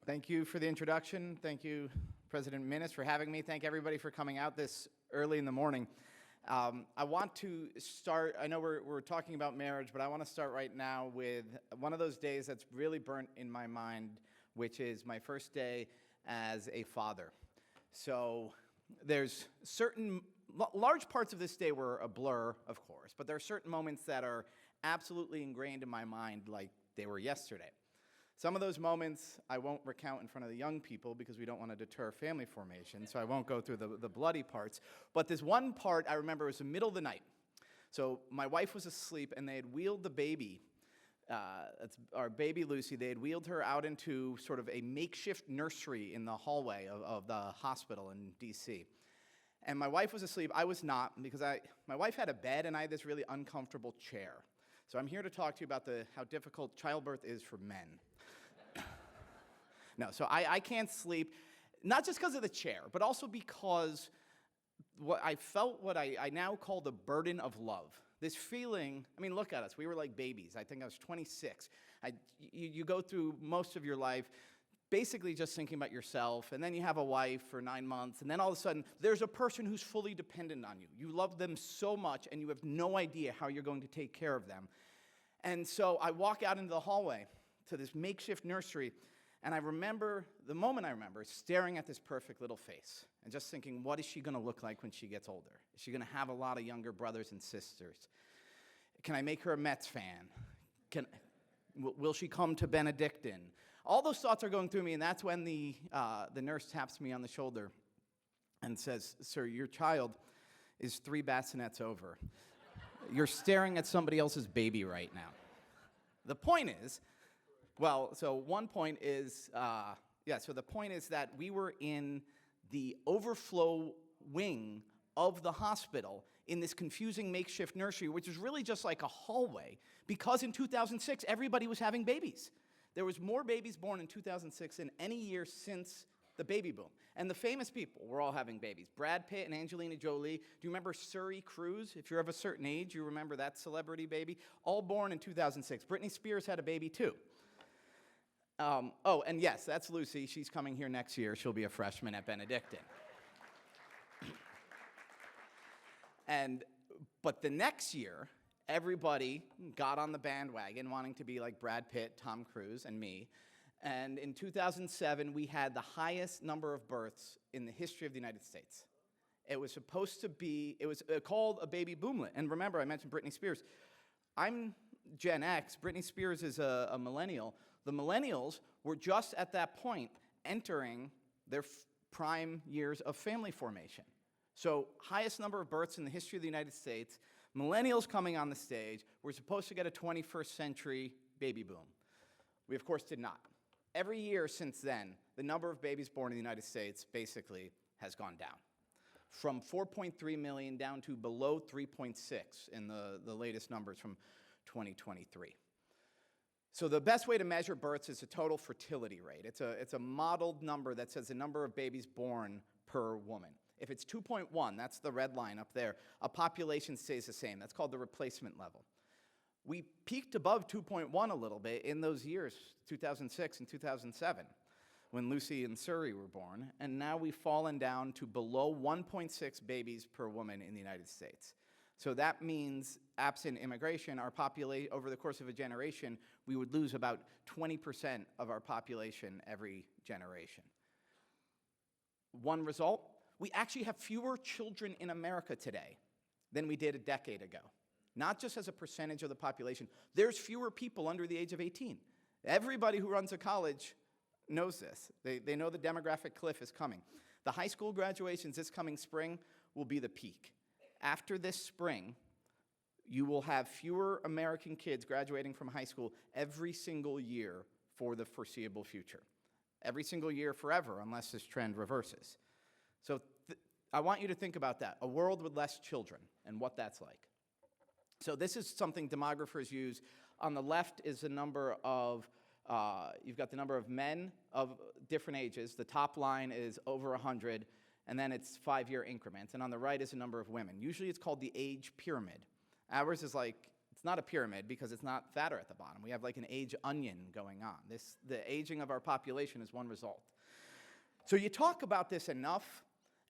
Thank you for the introduction. Thank you, President Minnis, for having me. Thank everybody for coming out this early in the morning. I want to start, I know we're talking about marriage, but I want to start right now with one of those days that's really burnt in my mind, which is my first day as a father. So there's certain, large parts of this day were a blur, of course, but there are certain moments that are absolutely ingrained in my mind like they were yesterday. Some of those moments I won't recount in front of the young people because we don't want to deter family formation, so I won't go through the bloody parts. But this one part I remember was the middle of the night. So my wife was asleep, and they had wheeled the baby, that's our baby Lucy, they had wheeled her out into sort of a makeshift nursery in the hallway of the hospital in D.C. And my wife was asleep. I was not, because my wife had a bed, and I had this really uncomfortable chair. So I'm here to talk to you about how difficult childbirth is for men. No, so I can't sleep, not just because of the chair, but also because I felt what I now call the burden of love. This feeling, I mean, look at us. We were like babies. I think I was 26. You go through most of your life basically just thinking about yourself, and then you have a wife for 9 months, and then all of a sudden, there's a person who's fully dependent on you. You love them so much, and you have no idea how you're going to take care of them. And so I walk out into the hallway to this makeshift nursery, and I remember, the moment I remember, staring at this perfect little face and just thinking, what is she going to look like when she gets older? Is she going to have a lot of younger brothers and sisters? Can I make her a Mets fan? Will she come to Benedictine? All those thoughts are going through me, and that's when the nurse taps me on the shoulder and says, "Sir, your child is 3 bassinets over. You're staring at somebody else's baby right now." The point is, so one point is, so the point is that we were in the overflow wing of the hospital in this confusing makeshift nursery, which is really just like a hallway, because in 2006, everybody was having babies. There was more babies born in 2006 than any year since the baby boom. And the famous people were all having babies. Brad Pitt and Angelina Jolie. Do you remember Surrey Cruz? If you're of a certain age, you remember that celebrity baby. All born in 2006. Britney Spears had a baby too. And yes, that's Lucy. She's coming here next year. She'll be a freshman at Benedictine. But the next year, everybody got on the bandwagon wanting to be like Brad Pitt, Tom Cruise, and me. And in 2007, we had the highest number of births in the history of the United States. It was supposed to be, it was called a baby boomlet. And remember, I mentioned Britney Spears. I'm Gen X. Britney Spears is a millennial. The millennials were just at that point entering their prime years of family formation. So highest number of births in the history of the United States, millennials coming on the stage. We're supposed to get a 21st century baby boom. We, of course, did not. Every year since then, the number of babies born in the United States basically has gone down. From 4.3 million down to below 3.6 in the latest numbers from 2023. So the best way to measure births is the total fertility rate. It's a modeled number that says the number of babies born per woman. If it's 2.1, that's the red line up there, a population stays the same. That's called the replacement level. We peaked above 2.1 a little bit in those years, 2006 and 2007, when Lucy and Surrey were born, and now we've fallen down to below 1.6 babies per woman in the United States. So that means, absent immigration, our population, over the course of a generation, we would lose about 20% of our population every generation. One result, we actually have fewer children in America today than we did a decade ago. Not just as a percentage of the population. There's fewer people under the age of 18. Everybody who runs a college knows this. They know the demographic cliff is coming. The high school graduations this coming spring will be the peak. After this spring, you will have fewer American kids graduating from high school every single year for the foreseeable future. Every single year forever, unless this trend reverses. So I want you to think about that, a world with less children and what that's like. So this is something demographers use. On the left is the number of, you've got the number of men of different ages. The top line is over 100, and then it's 5-year increments. And on the right is the number of women. Usually it's called the age pyramid. Ours is like, it's It's not a pyramid because it's not fatter at the bottom. We have like an age onion going on. The aging of our population is one result. So you talk about this enough,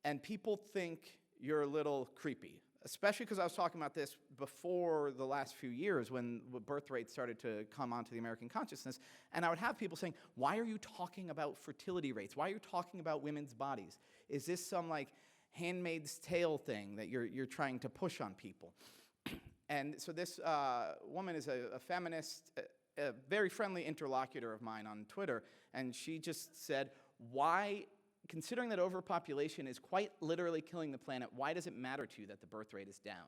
and people think you're a little creepy, especially because I was talking about this before the last few years when birth rates started to come onto the American consciousness, and I would have people saying, why are you talking about fertility rates? Why are you talking about women's bodies? Is this some like Handmaid's Tale thing that you're trying to push on people? And so this woman is a feminist, a very friendly interlocutor of mine on Twitter, and she just said, why, considering that overpopulation is quite literally killing the planet, why does it matter to you that the birth rate is down?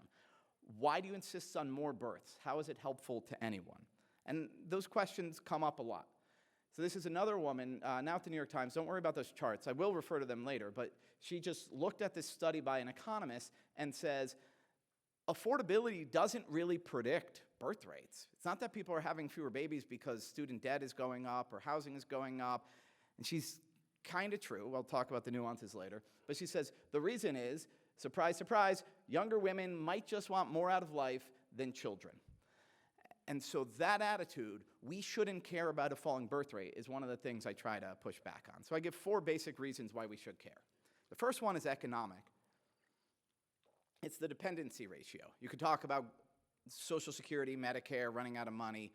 Why do you insist on more births? How is it helpful to anyone? And those questions come up a lot. So this is another woman, now at the New York Times. Don't worry about those charts. I will refer to them later. But she just looked at this study by an economist and says, affordability doesn't really predict birth rates. It's not that people are having fewer babies because student debt is going up or housing is going up. And she's kind of true. We'll talk about the nuances later. But she says, the reason is, surprise, surprise, younger women might just want more out of life than children. And so that attitude, we shouldn't care about a falling birth rate, is one of the things I try to push back on. So I give 4 basic reasons why we should care. The first one is economic. It's the dependency ratio. You could talk about Social Security, Medicare, running out of money.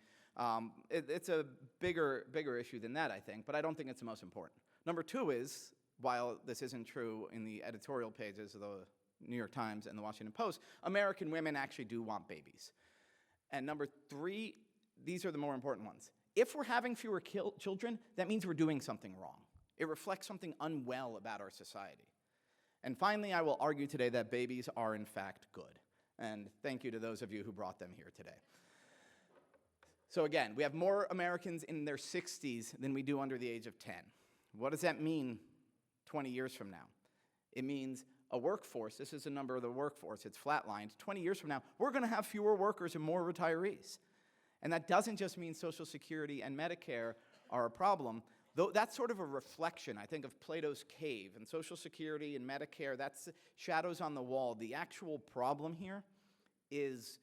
It's a bigger issue than that, I think, but I don't think it's the most important. Number 2 is, while this isn't true in the editorial pages of the New York Times and the Washington Post, American women actually do want babies. And number 3, these are the more important ones. If we're having fewer children, that means we're doing something wrong. It reflects something unwell about our society. And finally, I will argue today that babies are in fact good. And thank you to those of you who brought them here today. So again, we have more Americans in their 60s than we do under the age of 10. What does that mean 20 years from now? It means a workforce, this is the number of the workforce, it's flatlined. 20 years from now, we're going to have fewer workers and more retirees. And that doesn't just mean Social Security and Medicare are a problem, though that's sort of a reflection, I think, of Plato's cave. And Social Security and Medicare, that's shadows on the wall. The actual problem here is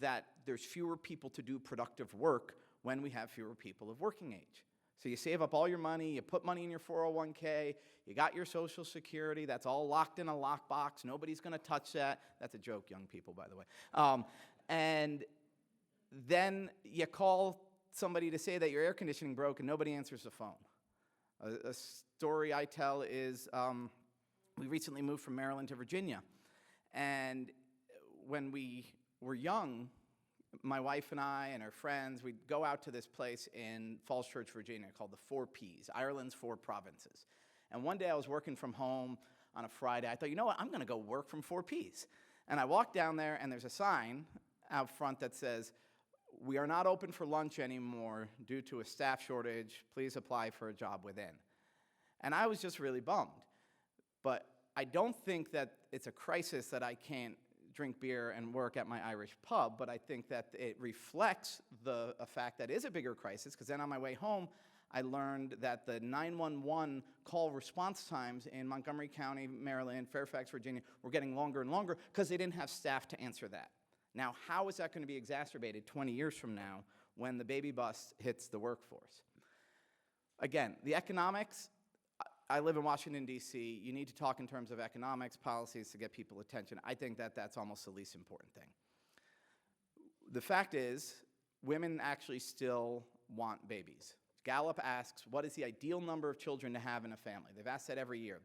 that there's fewer people to do productive work when we have fewer people of working age. So you save up all your money, you put money in your 401k, you got your Social Security, that's all locked in a lockbox, nobody's going to touch that. That's a joke, young people, by the way. And then you call somebody to say that your air conditioning broke and nobody answers the phone. A story I tell is we recently moved from Maryland to Virginia. And when we were young, my wife and I and our friends, we'd go out to this place in Falls Church, Virginia called the 4 Ps, Ireland's 4 provinces. And one day I was working from home on a Friday. I thought, you know what, I'm going to go work from 4 Ps. And I walked down there, and there's a sign out front that says, we are not open for lunch anymore due to a staff shortage. Please apply for a job within. And I was just really bummed. But I don't think that it's a crisis that I can't drink beer and work at my Irish pub, but I think that it reflects a fact that is a bigger crisis, because then on my way home, I learned that the 911 call response times in Montgomery County, Maryland, Fairfax, Virginia, were getting longer and longer because they didn't have staff to answer that. Now, how is that going to be exacerbated 20 years from now when the baby bust hits the workforce? Again, the economics, I live in Washington, D.C. You need to talk in terms of economics, policies to get people attention. I think that that's almost the least important thing. The fact is, women actually still want babies. Gallup asks, what is the ideal number of children to have in a family? They've asked that every year.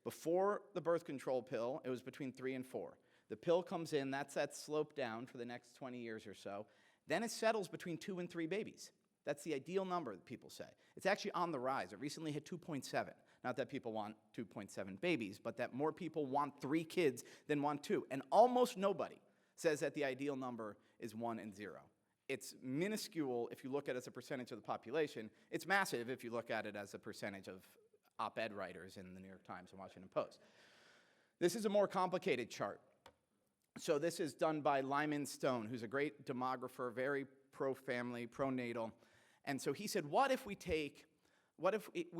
Before the birth control pill, it was between 3 and 4. The pill comes in, that's that slope down for the next 20 years or so. Then it settles between 2 and 3 babies. That's the ideal number that people say. It's actually on the rise. It recently hit 2.7. Not that people want 2.7 babies, but that more people want 3 kids than want 2. And almost nobody says that the ideal number is 1 and 0. It's minuscule if you look at it as a percentage of the population. It's massive if you look at it as a percentage of op-ed writers in the New York Times and Washington Post. This is a more complicated chart. So this is done by Lyman Stone, who's a great demographer, very pro-family, pro-natal. And so he said, what if we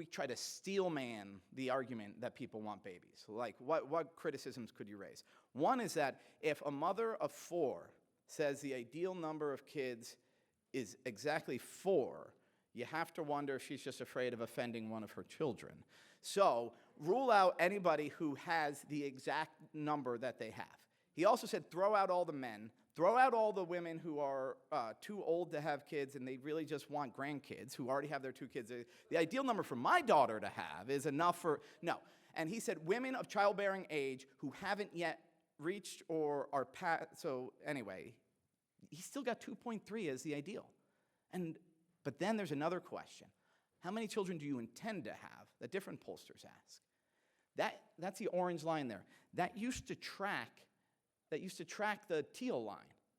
try to steel man the argument that people want babies? Like, what criticisms could you raise? One is that if a mother of 4 says the ideal number of kids is exactly 4, you have to wonder if she's just afraid of offending one of her children. So rule out anybody who has the exact number that they have. He also said throw out all the men, throw out all the women who are too old to have kids and they really just want grandkids, who already have their 2 kids. The ideal number for my daughter to have is enough for, no. And he said women of childbearing age who haven't yet reached or are past, so anyway, he still got 2.3 as the ideal. But then there's another question. How many children do you intend to have that different pollsters ask? That's the orange line there. That used to track the teal line.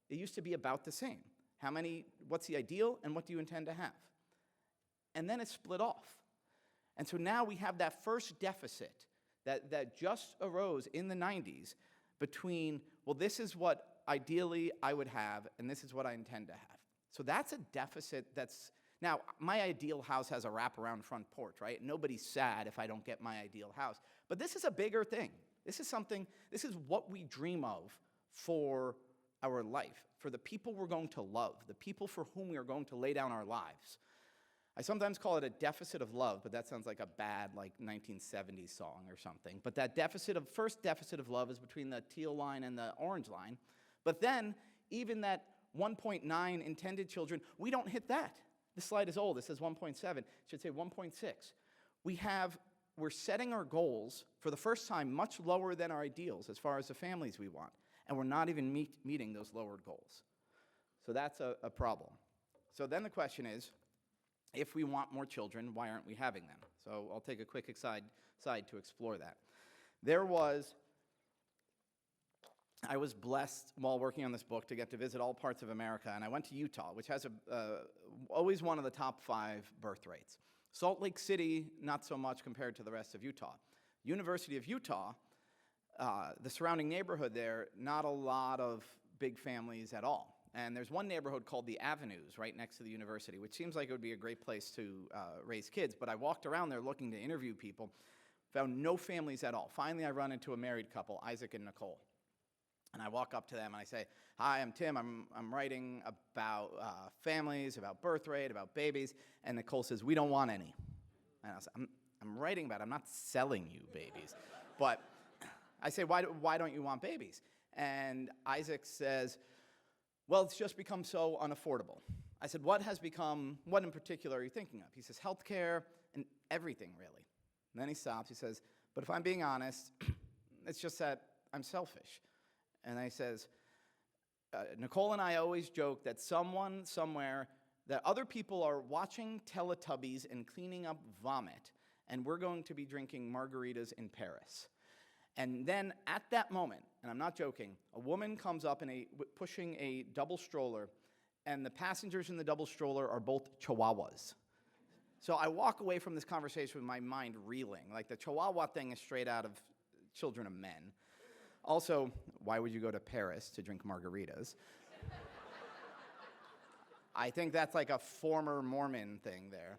It used to be about the same. What's the ideal and what do you intend to have? And then it split off. And so now we have that first deficit that just arose in the 90s between, well, this is what ideally I would have, and this is what I intend to have. So that's a deficit that's, now, my ideal house has a wraparound front porch, right? Nobody's sad if I don't get my ideal house. But this is a bigger thing. This is what we dream of for our life, for the people we're going to love, the people for whom we are going to lay down our lives. I sometimes call it a deficit of love, but that sounds like a bad 1970s song or something. But that first deficit of love is between the teal line and the orange line. But then, even that 1.9 intended children, we don't hit that. This slide is old. It says 1.7. It should say 1.6. We're setting our goals for the first time much lower than our ideals as far as the families we want. And we're not even meeting those lowered goals. So that's a problem. So then the question is, if we want more children, why aren't we having them? So I'll take a quick aside to explore that. I was blessed while working on this book to get to visit all parts of America, and I went to Utah, which has always one of the top 5 birth rates. Salt Lake City, not so much compared to the rest of Utah. University of Utah, the surrounding neighborhood there, not a lot of big families at all. And there's one neighborhood called the Avenues right next to the university, which seems like it would be a great place to raise kids. But I walked around there looking to interview people, found no families at all. Finally, I run into a married couple, Isaac and Nicole. And I walk up to them and I say, hi, I'm Tim. I'm writing about families, about birth rate, about babies. And Nicole says, we don't want any. And I was like, I'm writing about it. I'm not selling you babies. But I say, why don't you want babies? And Isaac says, well, it's just become so unaffordable. I said, what in particular are you thinking of? He says, healthcare and everything, really. And then he stops. He says, but if I'm being honest, it's just that I'm selfish. And I says, Nicole and I always joke that someone somewhere, that other people are watching Teletubbies and cleaning up vomit, and we're going to be drinking margaritas in Paris. And then at that moment, and I'm not joking, a woman comes up pushing a double stroller, and the passengers in the double stroller are both Chihuahuas. So I walk away from this conversation with my mind reeling. Like the Chihuahua thing is straight out of Children of Men. Also, why would you go to Paris to drink margaritas? I think that's like a former Mormon thing there.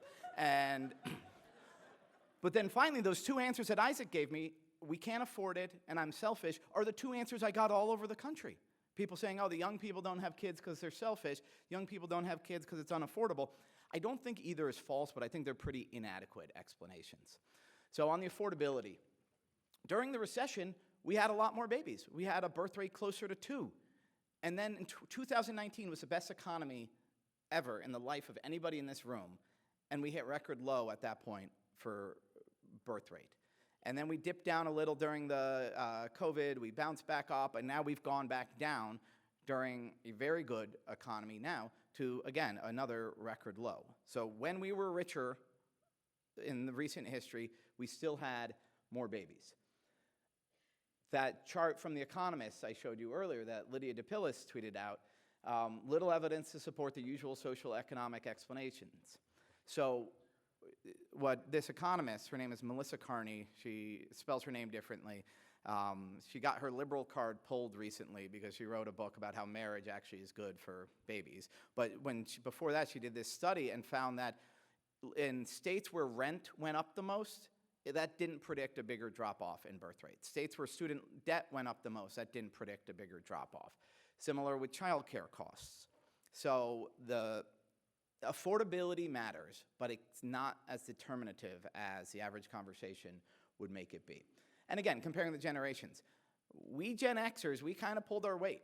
But then finally, those 2 answers that Isaac gave me, we can't afford it and I'm selfish, are the 2 answers I got all over the country. People saying, oh, the young people don't have kids because they're selfish. Young people don't have kids because it's unaffordable. I don't think either is false, but I think they're pretty inadequate explanations. So on the affordability, during the recession, we had a lot more babies. We had a birth rate closer to 2. And then in 2019 was the best economy ever in the life of anybody in this room. And we hit record low at that point for birth rate. And then we dipped down a little during the COVID. We bounced back up, and now we've gone back down during a very good economy now to, again, another record low. So when we were richer in the recent history, we still had more babies. That chart from The Economist I showed you earlier that Lydia DePillis tweeted out, little evidence to support the usual social economic explanations. So what this economist, her name is Melissa Carney, she spells her name differently. She got her liberal card pulled recently because she wrote a book about how marriage actually is good for babies. But before that, she did this study and found that in states where rent went up the most, that didn't predict a bigger drop-off in birth rate. States where student debt went up the most, that didn't predict a bigger drop-off. Similar with childcare costs. So the affordability matters, but it's not as determinative as the average conversation would make it be. And again, comparing the generations, we Gen Xers, we kind of pulled our weight.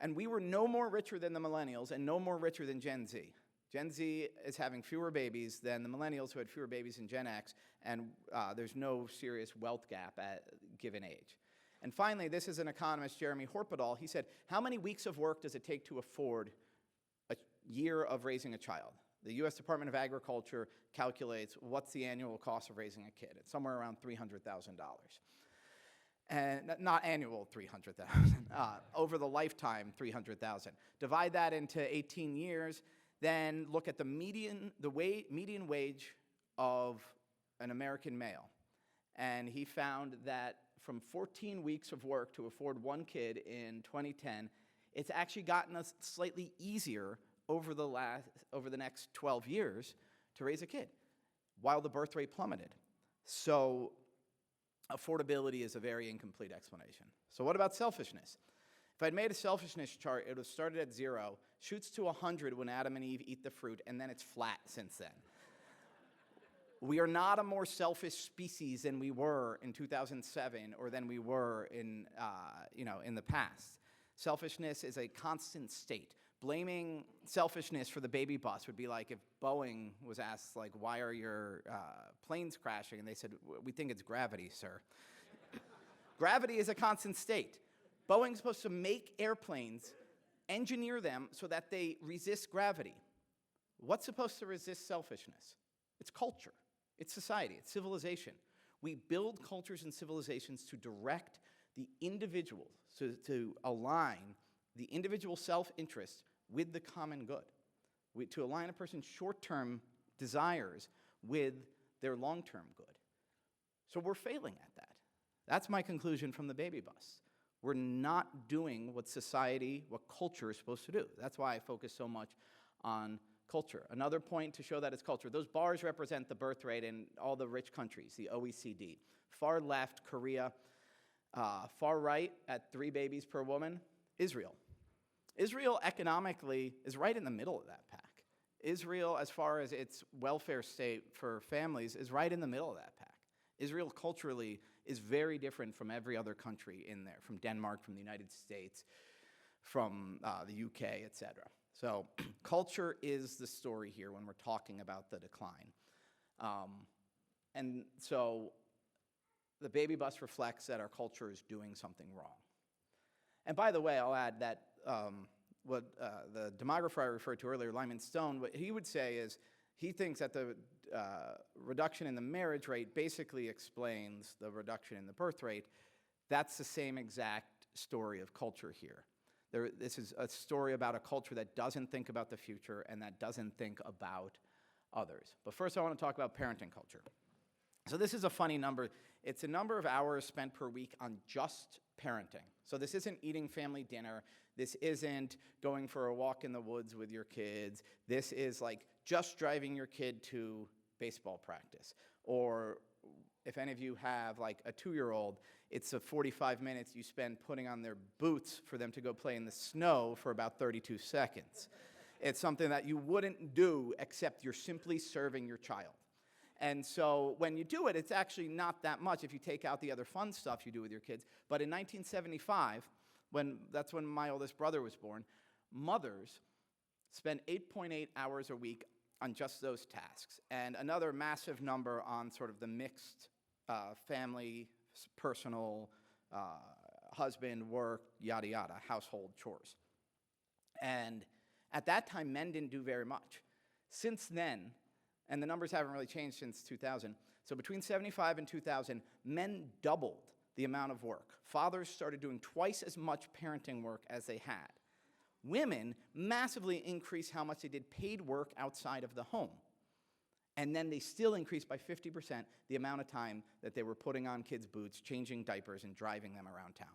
And we were no more richer than the millennials and no more richer than Gen Z. Gen Z is having fewer babies than the millennials who had fewer babies in Gen X, and there's no serious wealth gap at a given age. And finally, this is an economist, Jeremy Horpedal. He said, how many weeks of work does it take to afford a year of raising a child? The US Department of Agriculture calculates what's the annual cost of raising a kid. It's somewhere around $300,000. And not annual 300,000, over the lifetime 300,000. Divide that into 18 years, then look at the median wage of an American male. And he found that from 14 weeks of work to afford one kid in 2010, it's actually gotten us slightly easier over the next 12 years to raise a kid, while the birth rate plummeted. So affordability is a very incomplete explanation. So what about selfishness? If I'd made a selfishness chart, it would have started at 0, shoots to 100 when Adam and Eve eat the fruit, and then it's flat since then. We are not a more selfish species than we were in 2007 or than we were in the past. Selfishness is a constant state. Blaming selfishness for the baby bust would be like if Boeing was asked, like, why are your planes crashing? And they said, we think it's gravity, sir. Gravity is a constant state. Boeing's supposed to make airplanes, engineer them so that they resist gravity. What's supposed to resist selfishness? It's culture. It's society. It's civilization. We build cultures and civilizations to direct the individual, to align the individual self-interest with the common good, to align a person's short-term desires with their long-term good. So we're failing at that. That's my conclusion from the baby bust. We're not doing what society, what culture is supposed to do. That's why I focus so much on culture. Another point to show that it's culture, those bars represent the birth rate in all the rich countries, the OECD. Far left, Korea. Far right, at 3 babies per woman, Israel. Israel economically is right in the middle of that pack. Israel, as far as its welfare state for families, is right in the middle of that pack. Israel culturally is very different from every other country in there, from Denmark, from the United States, from the UK, etc. So culture is the story here when we're talking about the decline. And so the baby bust reflects that our culture is doing something wrong. And by the way, I'll add that what the demographer I referred to earlier, Lyman Stone, what he would say is he thinks that the reduction in the marriage rate basically explains the reduction in the birth rate. That's the same exact story of culture here. This is a story about a culture that doesn't think about the future and that doesn't think about others. But first I want to talk about parenting culture. So this is a funny number. It's a number of hours spent per week on just parenting. So this isn't eating family dinner. This isn't going for a walk in the woods with your kids. This is like just driving your kid to baseball practice. Or if any of you have like a 2-year-old, it's a 45 minutes you spend putting on their boots for them to go play in the snow for about 32 seconds. It's something that you wouldn't do except you're simply serving your child. And so when you do it, it's actually not that much if you take out the other fun stuff you do with your kids. But in 1975, that's when my oldest brother was born, mothers spent 8.8 hours a week on just those tasks. And another massive number on sort of the mixed family, personal, husband, work, yada, yada, household chores. And at that time, men didn't do very much. Since then, and the numbers haven't really changed since 2000. So between 75 and 2000, men doubled the amount of work. Fathers started doing twice as much parenting work as they had. Women massively increased how much they did paid work outside of the home. And then they still increased by 50% the amount of time that they were putting on kids' boots, changing diapers, and driving them around town.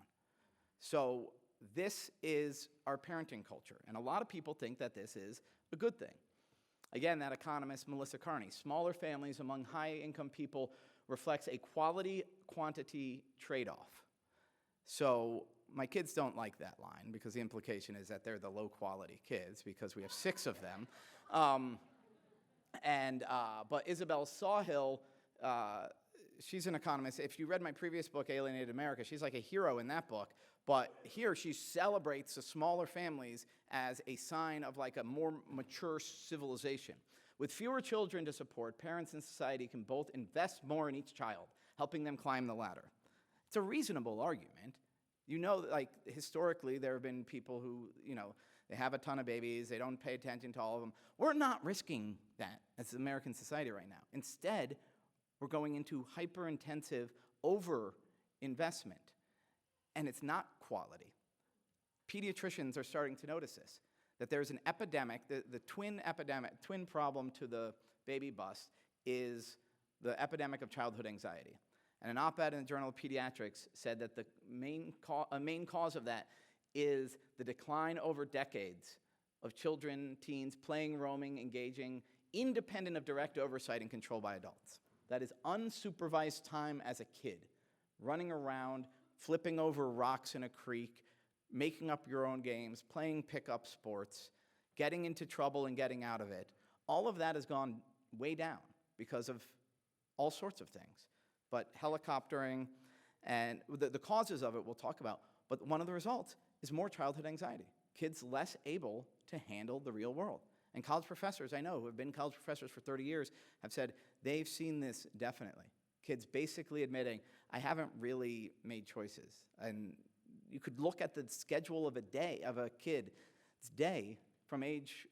So this is our parenting culture. And a lot of people think that this is a good thing. Again, that economist, Melissa Carney, smaller families among high-income people reflects a quality-quantity trade-off. So My kids don't like that line because the implication is that they're the low-quality kids because we have 6 of them. But Isabel Sawhill, she's an economist. If you read my previous book, Alienated America, she's like a hero in that book. But here she celebrates the smaller families as a sign of like a more mature civilization. With fewer children to support, parents and society can both invest more in each child, helping them climb the ladder. It's a reasonable argument. You know, like, historically, there have been people who, they have a ton of babies, they don't pay attention to all of them. We're not risking that as American society right now. Instead, we're going into hyper-intensive over-investment, and it's not quality. Pediatricians are starting to notice this, that there's an epidemic, the twin problem to the baby bust is the epidemic of childhood anxiety. And an op-ed in the Journal of Pediatrics said that the main cause of that is the decline over decades of children, teens, playing, roaming, engaging, independent of direct oversight and control by adults. That is unsupervised time as a kid, running around, flipping over rocks in a creek, making up your own games, playing pickup sports, getting into trouble and getting out of it. All of that has gone way down because of all sorts of things. But helicoptering and the causes of it we'll talk about, but one of the results is more childhood anxiety. Kids less able to handle the real world. And college professors I know who have been college professors for 30 years have said they've seen this definitely. Kids basically admitting, I haven't really made choices. And you could look at the schedule of a kid's day from age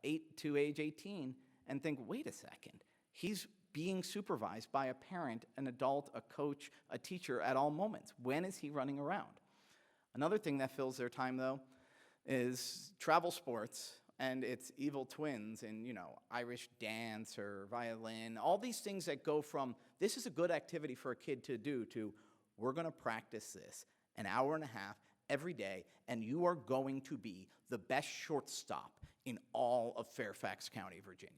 8 to age 18 and think, wait a second, he's being supervised by a parent, an adult, a coach, a teacher at all moments. When is he running around? Another thing that fills their time, though, is travel sports and its evil twins in, Irish dance or violin, all these things that go from, this is a good activity for a kid to do, to, we're going to practice this an hour and a half every day, and you are going to be the best shortstop in all of Fairfax County, Virginia.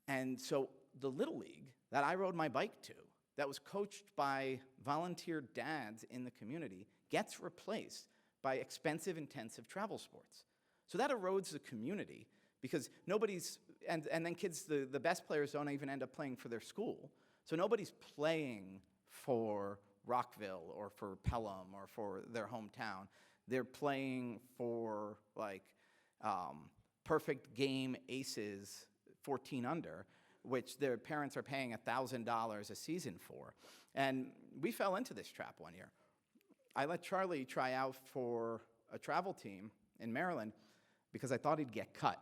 And so the Little League that I rode my bike to, that was coached by volunteer dads in the community, gets replaced by expensive, intensive travel sports. So that erodes the community because nobody's, and then kids, the best players don't even end up playing for their school. So nobody's playing for Rockville or for Pelham or for their hometown. They're playing for perfect game aces, 14 under, which their parents are paying $1,000 a season for. And we fell into this trap one year. I let Charlie try out for a travel team in Maryland because I thought he'd get cut.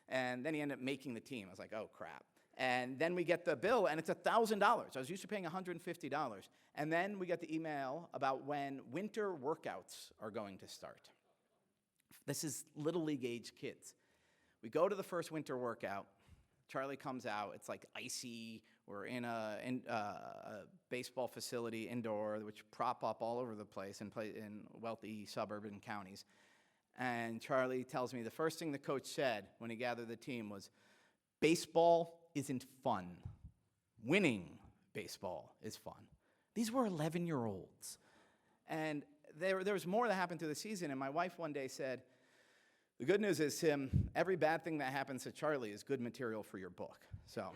And then he ended up making the team. I was like, oh, crap. And then we get the bill, and it's $1,000. I was used to paying $150. And then we get the email about when winter workouts are going to start. This is Little League age kids. We go to the first winter workout. Charlie comes out. It's like icy. We're in a baseball facility indoor, which prop up all over the place in wealthy suburban counties. And Charlie tells me the first thing the coach said when he gathered the team was, baseball isn't fun. Winning baseball is fun. These were 11-year-olds. And there was more that happened through the season, and my wife one day said, the good news is, Tim, every bad thing that happens to Charlie is good material for your book. So,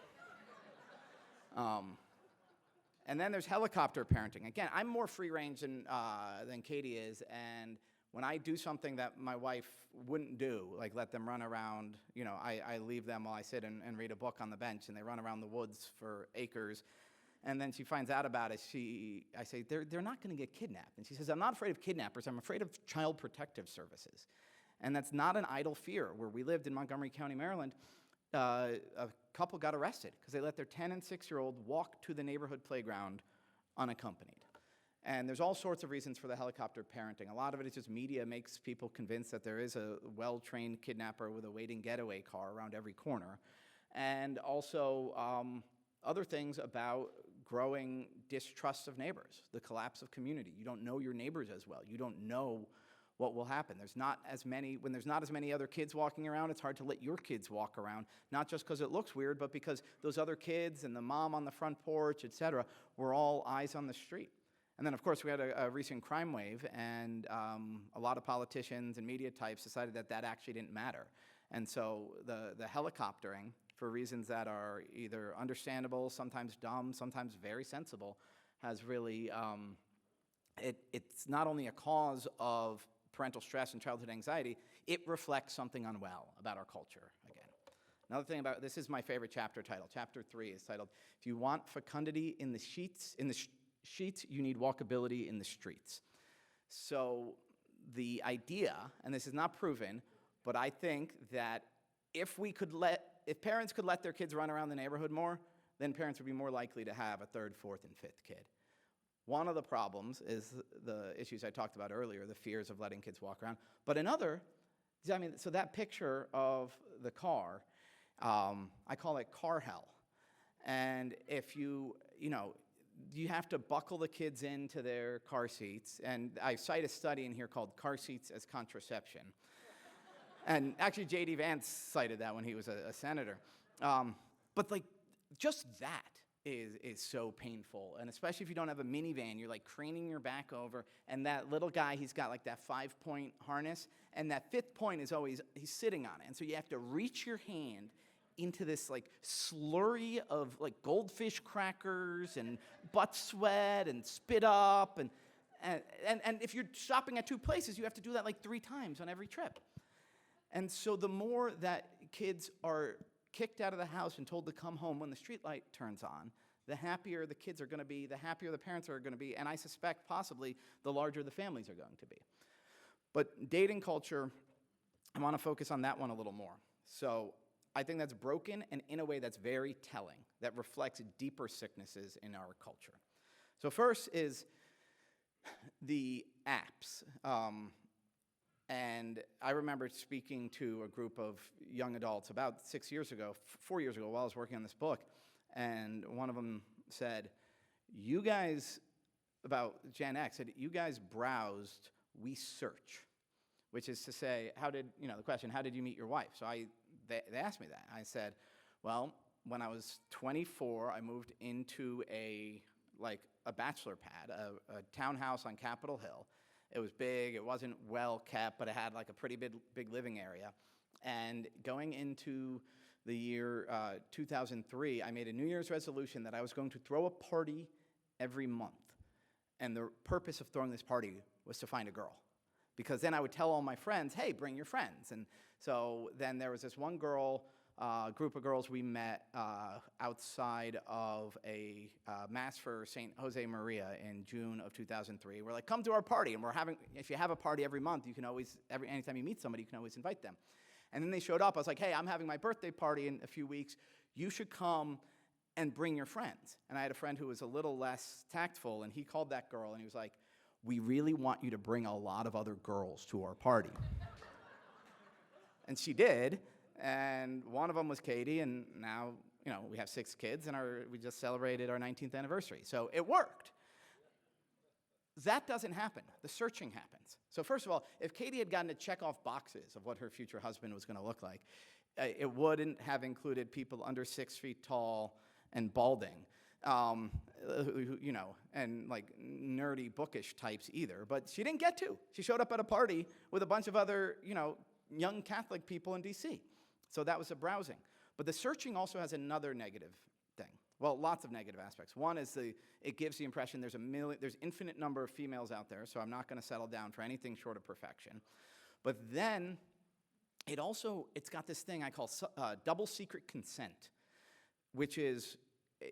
and then there's helicopter parenting. Again, I'm more free range than Katie is, and when I do something that my wife wouldn't do, like let them run around, I leave them while I sit and read a book on the bench, and they run around the woods for acres. And then she finds out about it. I say, they're not going to get kidnapped. And she says, I'm not afraid of kidnappers. I'm afraid of Child Protective Services. And that's not an idle fear. Where we lived in Montgomery County, Maryland, a couple got arrested because they let their 10 and 6-year-old walk to the neighborhood playground unaccompanied. And there's all sorts of reasons for the helicopter parenting. A lot of it is just media makes people convinced that there is a well-trained kidnapper with a waiting getaway car around every corner. And also other things about growing distrust of neighbors, the collapse of community. You don't know your neighbors as well. You don't know what will happen. When there's not as many other kids walking around, it's hard to let your kids walk around, not just because it looks weird, but because those other kids and the mom on the front porch, et cetera, were all eyes on the street. And then, of course, we had a recent crime wave, and a lot of politicians and media types decided that that actually didn't matter. And so the helicoptering, for reasons that are either understandable, sometimes dumb, sometimes very sensible, has really, it's not only a cause of parental stress and childhood anxiety, it reflects something unwell about our culture, again. Another thing about, this is my favorite chapter title. Chapter 3 is titled, "If you want fecundity in the sheets, you need walkability in the streets." So the idea, and this is not proven, but I think that if parents could let their kids run around the neighborhood more, then parents would be more likely to have a third, fourth, and fifth kid. One of the problems is the issues I talked about earlier, the fears of letting kids walk around. But another, I mean, so that picture of the car, I call it car hell. And if you have to buckle the kids into their car seats. And I cite a study in here called Car Seats as Contraception. And actually, J.D. Vance cited that when he was a senator. But like, just that is so painful. And especially if you don't have a minivan, you're like craning your back over. And that little guy, he's got like that 5-point harness. And that 5th point is always, he's sitting on it. And so you have to reach your hand into this like slurry of like goldfish crackers and butt sweat and spit up. And if you're shopping at 2 places, you have to do that like 3 times on every trip. And so the more that kids are kicked out of the house and told to come home when the street light turns on, the happier the kids are going to be, the happier the parents are going to be, and I suspect possibly the larger the families are going to be. But dating culture, I want to focus on that one a little more. So I think that's broken, and in a way that's very telling, that reflects deeper sicknesses in our culture. So first is the apps. And I remember speaking to a group of young adults about 4 years ago, while I was working on this book, and one of them said, you guys, about Gen X, said, you guys browsed, we search, which is to say, the question, how did you meet your wife? So they asked me that. I said, well, when I was 24, I moved into a bachelor pad, a townhouse on Capitol Hill. It was big, it wasn't well kept, but it had like a pretty big living area. And going into the year 2003, I made a New Year's resolution that I was going to throw a party every month. And the purpose of throwing this party was to find a girl. Because then I would tell all my friends, hey, bring your friends. And so then there was this one girl, group of girls we met outside of a Mass for St. Jose Maria in June of 2003. We're like, come to our party. And if you have a party every month, you can always, anytime you meet somebody, you can always invite them. And then they showed up. I was like, hey, I'm having my birthday party in a few weeks. You should come and bring your friends. And I had a friend who was a little less tactful, and he called that girl, and he was like, we really want you to bring a lot of other girls to our party. And she did. And one of them was Katie, and now, we have 6 kids, and we just celebrated our 19th anniversary. So it worked. That doesn't happen. The searching happens. So first of all, if Katie had gotten to check off boxes of what her future husband was going to look like, it wouldn't have included people under 6 feet tall and balding, and like nerdy, bookish types either. But she didn't get to. She showed up at a party with a bunch of other, young Catholic people in D.C., so that was the browsing. But the searching also has another negative thing. Well, lots of negative aspects. One is it gives the impression there's infinite number of females out there, so I'm not going to settle down for anything short of perfection. But then it's got this thing I call double secret consent, which is,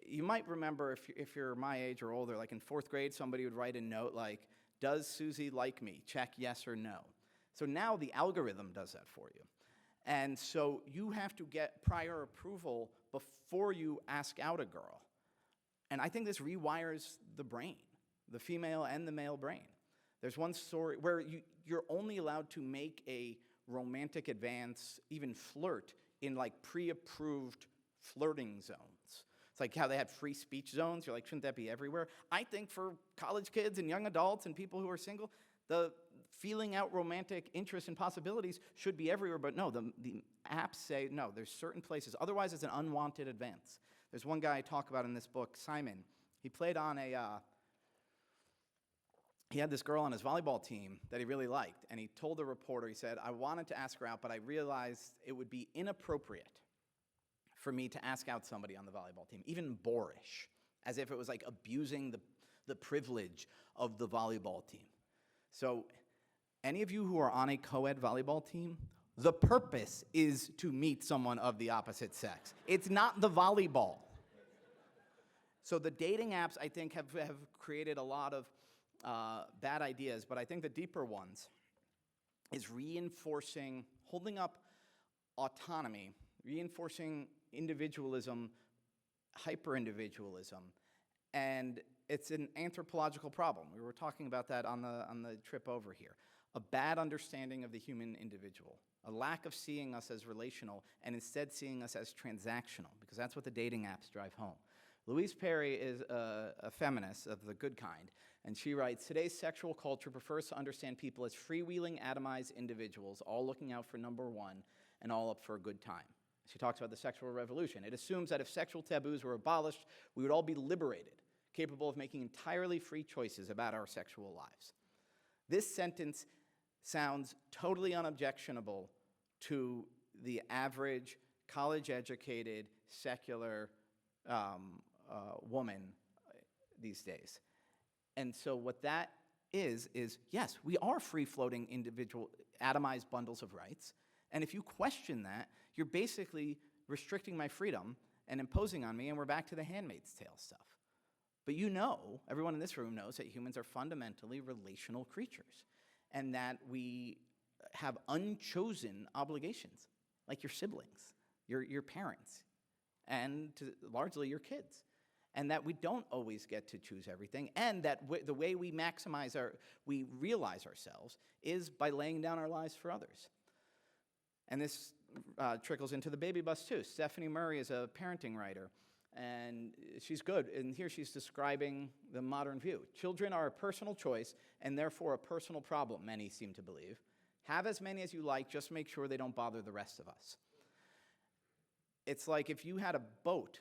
you might remember if you're my age or older, like in 4th grade, somebody would write a note like, does Susie like me? Check yes or no. So now the algorithm does that for you. And so you have to get prior approval before you ask out a girl. And I think this rewires the brain, the female and the male brain. There's one story where you're only allowed to make a romantic advance, even flirt, in like pre-approved flirting zones. It's like how they had free speech zones. You're like, shouldn't that be everywhere? I think for college kids and young adults and people who are single, the feeling out romantic interests and possibilities should be everywhere, but no, the apps say, no, there's certain places. Otherwise, it's an unwanted advance. There's one guy I talk about in this book, Simon. He played on he had this girl on his volleyball team that he really liked, and he told the reporter, he said, I wanted to ask her out, but I realized it would be inappropriate for me to ask out somebody on the volleyball team, even boorish, as if it was like abusing the privilege of the volleyball team. So any of you who are on a co-ed volleyball team, the purpose is to meet someone of the opposite sex. It's not the volleyball. So the dating apps, I think, have created a lot of bad ideas, but I think the deeper ones is reinforcing, holding up autonomy, reinforcing individualism, hyper-individualism, and it's an anthropological problem. We were talking about that on the trip over here. A bad understanding of the human individual, a lack of seeing us as relational, and instead seeing us as transactional, because that's what the dating apps drive home. Louise Perry is a feminist of the good kind, and she writes, today's sexual culture prefers to understand people as freewheeling, atomized individuals, all looking out for number one and all up for a good time. She talks about the sexual revolution. It assumes that if sexual taboos were abolished, we would all be liberated, capable of making entirely free choices about our sexual lives. This sentence sounds totally unobjectionable to the average college-educated, secular woman these days. And so what that is yes, we are free-floating individual, atomized bundles of rights. And if you question that, you're basically restricting my freedom and imposing on me, and we're back to the Handmaid's Tale stuff. But you know, everyone in this room knows that humans are fundamentally relational creatures, and that we have unchosen obligations, like your siblings, your parents, and largely your kids. And that we don't always get to choose everything, and that the way we we realize ourselves is by laying down our lives for others. And this trickles into the baby bus too. Stephanie Murray is a parenting writer, and she's good. And here she's describing the modern view. Children are a personal choice, and therefore a personal problem, many seem to believe. Have as many as you like, just make sure they don't bother the rest of us. It's like if you had a boat.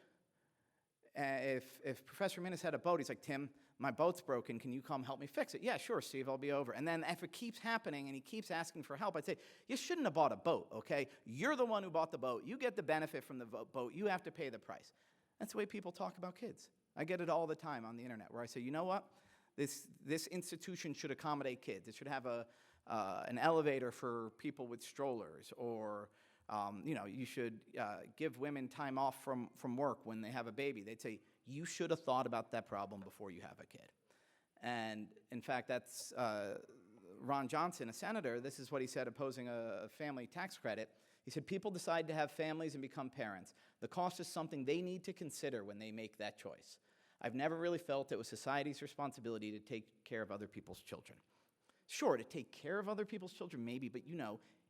If Professor Minnis had a boat, he's like, Tim, my boat's broken. Can you come help me fix it? Yeah, sure, Steve, I'll be over. And then if it keeps happening and he keeps asking for help, I'd say, you shouldn't have bought a boat, okay? You're the one who bought the boat. You get the benefit from the boat. You have to pay the price. That's the way people talk about kids. I get it all the time on the internet where I say, you know what? This institution should accommodate kids. It should have an elevator for people with strollers, or you should give women time off from work when they have a baby. They'd say, you should have thought about that problem before you have a kid. And in fact, that's Ron Johnson, a senator. This is what he said opposing a family tax credit. He said, people decide to have families and become parents. The cost is something they need to consider when they make that choice. I've never really felt it was society's responsibility to take care of other people's children. Sure, to take care of other people's children, maybe, but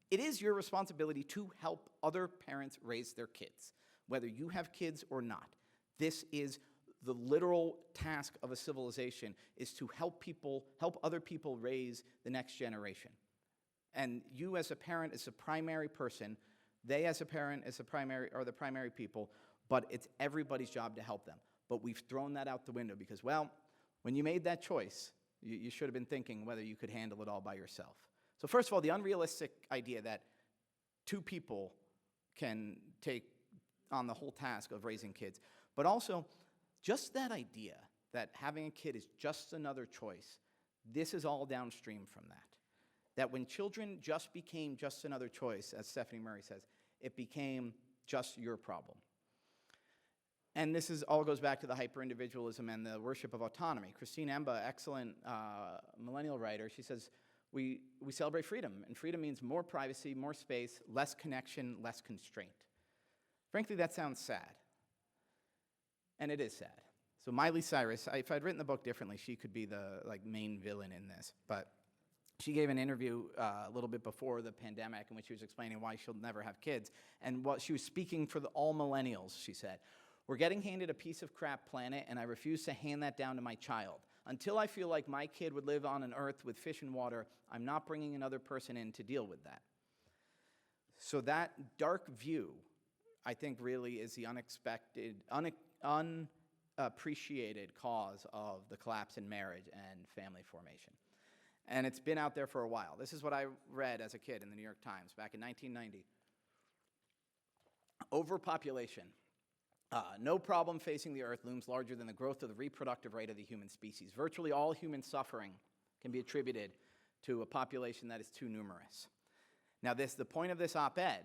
it is your responsibility to help other parents raise their kids, whether you have kids or not. This is the literal task of a civilization, is to help other people raise the next generation. And you as a parent, as a primary person, they as a parent are the primary people, but it's everybody's job to help them. But we've thrown that out the window because, well, when you made that choice, you should have been thinking whether you could handle it all by yourself. So first of all, the unrealistic idea that two people can take on the whole task of raising kids, but also just that idea that having a kid is just another choice, this is all downstream from that. That when children just became just another choice, as Stephanie Murray says, it became just your problem. And this all goes back to the hyper-individualism and the worship of autonomy. Christine Emba, excellent millennial writer, she says, we celebrate freedom, and freedom means more privacy, more space, less connection, less constraint. Frankly, that sounds sad. And it is sad. So Miley Cyrus, if I'd written the book differently, she could be the main villain in this. But she gave an interview a little bit before the pandemic in which she was explaining why she'll never have kids. And what she was speaking for all millennials, she said, we're getting handed a piece of crap planet, and I refuse to hand that down to my child. Until I feel like my kid would live on an earth with fish and water, I'm not bringing another person in to deal with that. So that dark view, I think, really is the unexpected, unappreciated cause of the collapse in marriage and family formation. And it's been out there for a while. This is what I read as a kid in the New York Times back in 1990. Overpopulation. No problem facing the earth looms larger than the growth of the reproductive rate of the human species. Virtually all human suffering can be attributed to a population that is too numerous. Now, the point of this op-ed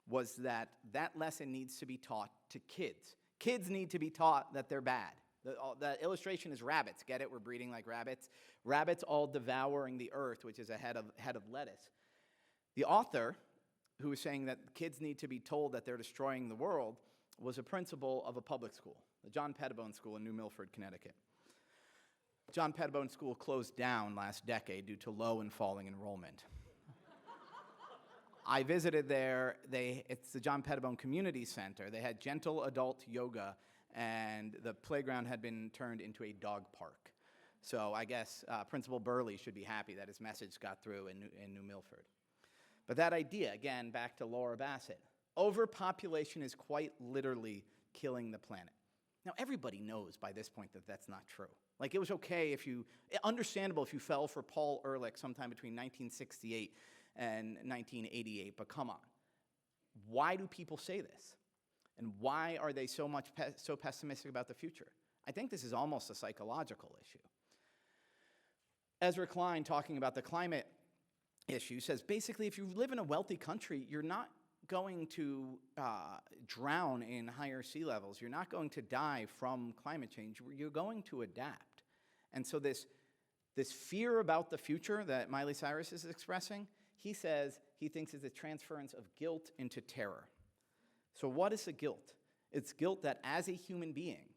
was that lesson needs to be taught to kids. Kids need to be taught that they're bad. The illustration is rabbits. Get it? We're breeding like rabbits. Rabbits all devouring the earth, which is a head of lettuce. The author, who was saying that kids need to be told that they're destroying the world, was a principal of a public school, the John Pettibone School in New Milford, Connecticut. John Pettibone School closed down last decade due to low and falling enrollment. I visited there. It's the John Pettibone Community Center. They had gentle adult yoga, and the playground had been turned into a dog park. So I guess Principal Burley should be happy that his message got through in New Milford. But that idea, again, back to Laura Bassett, overpopulation is quite literally killing the planet. Now, everybody knows by this point that that's not true. Like, it was okay understandable if you fell for Paul Ehrlich sometime between 1968 and 1988, but come on. Why do people say this? And why are they so pessimistic about the future? I think this is almost a psychological issue. Ezra Klein, talking about the climate issue, says basically if you live in a wealthy country, you're not going to drown in higher sea levels. You're not going to die from climate change. You're going to adapt. And so this fear about the future that Miley Cyrus is expressing, he says he thinks is a transference of guilt into terror. So what is the guilt? It's guilt that as a human being,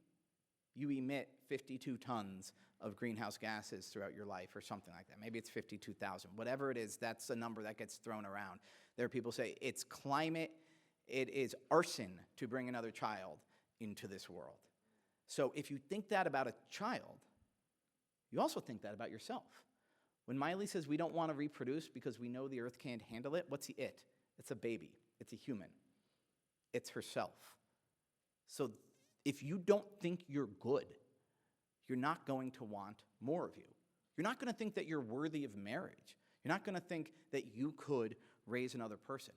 you emit 52 tons of greenhouse gases throughout your life or something like that. Maybe it's 52,000. Whatever it is, that's the number that gets thrown around. There are people who say it's climate, it is arson to bring another child into this world. So if you think that about a child, you also think that about yourself. When Miley says we don't want to reproduce because we know the earth can't handle it, what's the it? It's a baby. It's a human. It's herself. So if you don't think you're good, you're not going to want more of you. You're not going to think that you're worthy of marriage. You're not going to think that you could raise another person.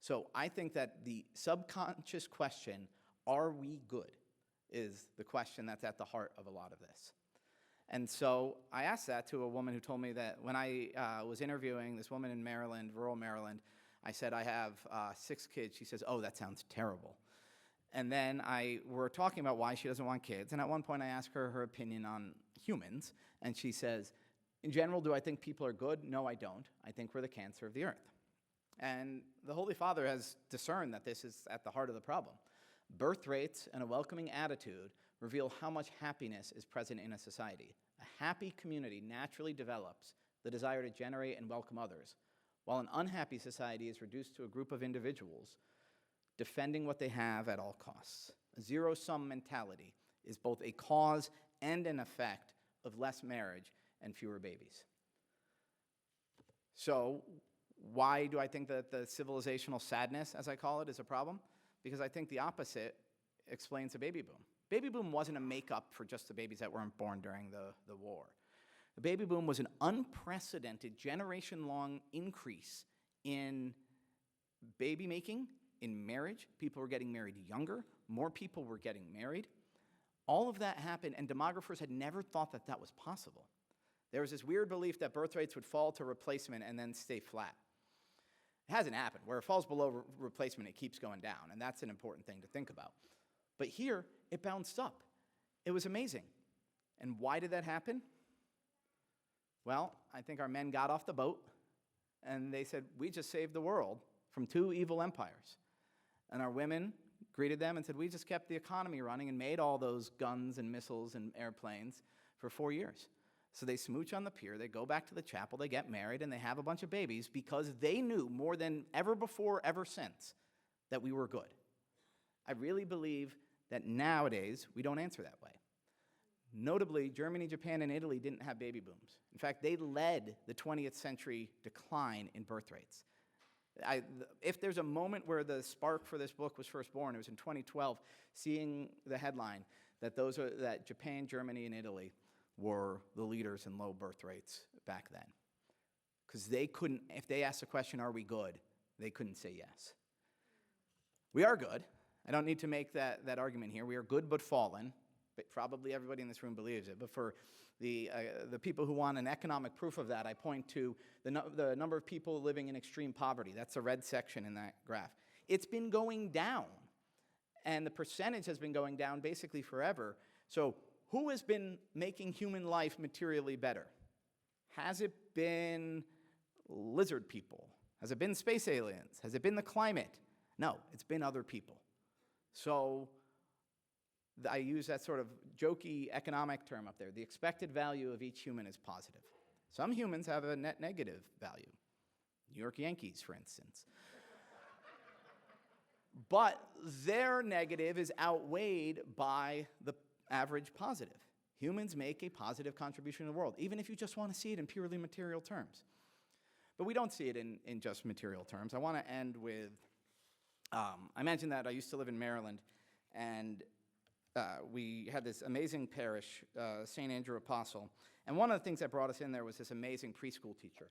So I think that the subconscious question, are we good, is the question that's at the heart of a lot of this. And so I asked that to a woman who told me that when I was interviewing this woman in Maryland, rural Maryland, I said, I have 6 kids. She says, oh, that sounds terrible. And then we're talking about why she doesn't want kids. And at one point I asked her her opinion on humans. And she says, in general, do I think people are good? No, I don't. I think we're the cancer of the earth. And the Holy Father has discerned that this is at the heart of the problem. Birth rates and a welcoming attitude reveal how much happiness is present in a society. A happy community naturally develops the desire to generate and welcome others, while an unhappy society is reduced to a group of individuals defending what they have at all costs. A zero-sum mentality is both a cause and an effect of less marriage and fewer babies. So why do I think that the civilizational sadness, as I call it, is a problem? Because I think the opposite explains the baby boom. Baby boom wasn't a make-up for just the babies that weren't born during the war. The baby boom was an unprecedented generation-long increase in baby making, in marriage. People were getting married younger. More people were getting married. All of that happened, and demographers had never thought that that was possible. There was this weird belief that birth rates would fall to replacement and then stay flat. It hasn't happened. Where it falls below replacement, it keeps going down, and that's an important thing to think about. But here, it bounced up. It was amazing. And why did that happen? Well, I think our men got off the boat, and they said, we just saved the world from 2 evil empires. And our women greeted them and said, we just kept the economy running and made all those guns and missiles and airplanes for 4 years. So they smooch on the pier, they go back to the chapel, they get married, and they have a bunch of babies because they knew more than ever before, ever since, that we were good. I really believe that nowadays we don't answer that way. Notably, Germany, Japan, and Italy didn't have baby booms. In fact, they led the 20th century decline in birth rates. If there's a moment where the spark for this book was first born, it was in 2012, seeing the headline that Japan, Germany, and Italy were the leaders in low birth rates back then. because they couldn't, if they asked the question, are we good, they couldn't say yes. We are good. I don't need to make that argument here. We are good but fallen. But probably everybody in this room believes it. But for the people who want an economic proof of that, I point to the number of people living in extreme poverty. That's the red section in that graph. It's been going down, and the percentage has been going down basically forever. So who has been making human life materially better? Has it been lizard people? Has it been space aliens? Has it been the climate? No, it's been other people. So I use that sort of jokey economic term up there. The expected value of each human is positive. Some humans have a net negative value. New York Yankees, for instance. But their negative is outweighed by the average positive. Humans make a positive contribution to the world, even if you just want to see it in purely material terms. But we don't see it in just material terms. I want to end with, I mentioned that I used to live in Maryland, and we had this amazing parish, St. Andrew Apostle, and one of the things that brought us in there was this amazing preschool teacher.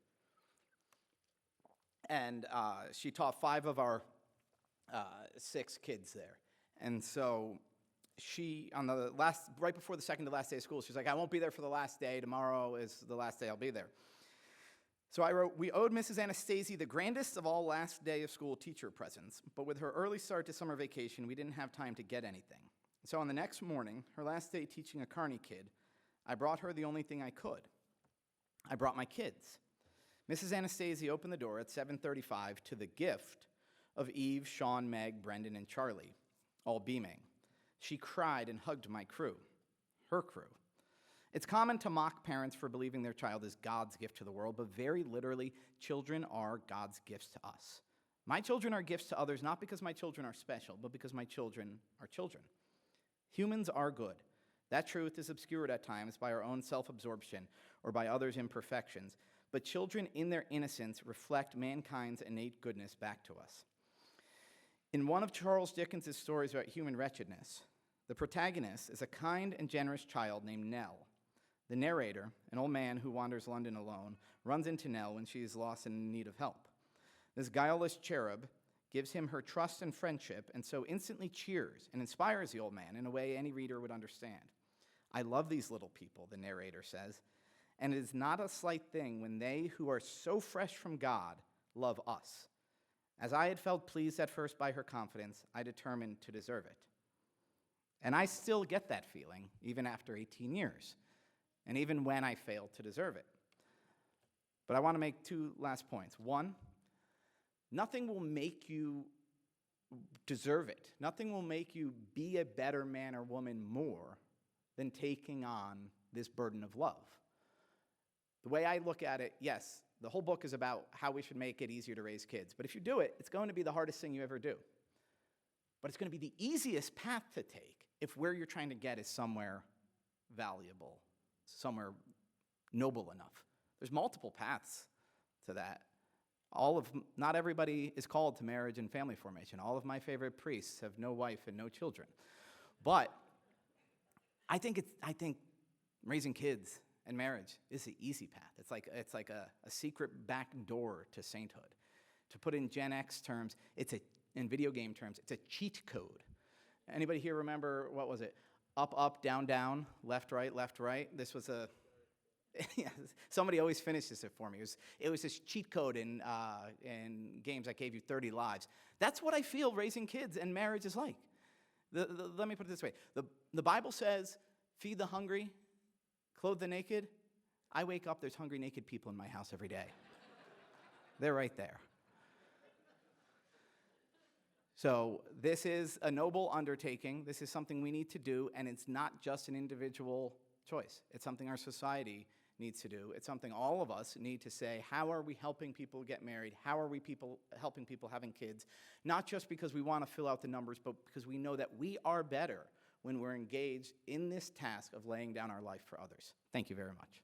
And she taught 5 of our 6 kids there. And so she, on the right before the second to last day of school, she's like, I won't be there for the last day. Tomorrow is the last day I'll be there. So I wrote, we owed Mrs. Anastasia the grandest of all last day of school teacher presents, but with her early start to summer vacation, we didn't have time to get anything. So on the next morning, her last day teaching a Carney kid, I brought her the only thing I could. I brought my kids. Mrs. Anastasia opened the door at 7:35 to the gift of Eve, Sean, Meg, Brendan, and Charlie, all beaming. She cried and hugged my crew, her crew. It's common to mock parents for believing their child is God's gift to the world, but very literally, children are God's gifts to us. My children are gifts to others, not because my children are special, but because my children are children. Humans are good. That truth is obscured at times by our own self-absorption or by others' imperfections, but children in their innocence reflect mankind's innate goodness back to us. In one of Charles Dickens' stories about human wretchedness, the protagonist is a kind and generous child named Nell. The narrator, an old man who wanders London alone, runs into Nell when she is lost and in need of help. This guileless cherub gives him her trust and friendship, and so instantly cheers and inspires the old man in a way any reader would understand. I love these little people, the narrator says, and it is not a slight thing when they who are so fresh from God love us. As I had felt pleased at first by her confidence, I determined to deserve it. And I still get that feeling, even after 18 years, and even when I fail to deserve it. But I want to make 2 last points. One, nothing will make you deserve it. Nothing will make you be a better man or woman more than taking on this burden of love. The way I look at it, yes, the whole book is about how we should make it easier to raise kids. But if you do it, it's going to be the hardest thing you ever do. But it's going to be the easiest path to take if where you're trying to get is somewhere valuable, somewhere noble enough. There's multiple paths to that. Not everybody is called to marriage and family formation. All of my favorite priests have no wife and no children. But I think raising kids and marriage is the easy path. It's like a secret back door to sainthood. To put in Gen X terms, in video game terms, it's a cheat code. Anybody here remember, what was it? Up, up, down, down, left, right, left, right. This was yeah, somebody always finishes it for me. It was this cheat code in games that gave you 30 lives. That's what I feel raising kids and marriage is like. Let me put it this way. The Bible says, feed the hungry, clothe the naked. I wake up, there's hungry, naked people in my house every day. They're right there. So this is a noble undertaking. This is something we need to do, and it's not just an individual choice. It's something our society needs to do. It's something all of us need to say, how are we helping people get married? How are we helping people having kids? Not just because we want to fill out the numbers, but because we know that we are better when we're engaged in this task of laying down our life for others. Thank you very much.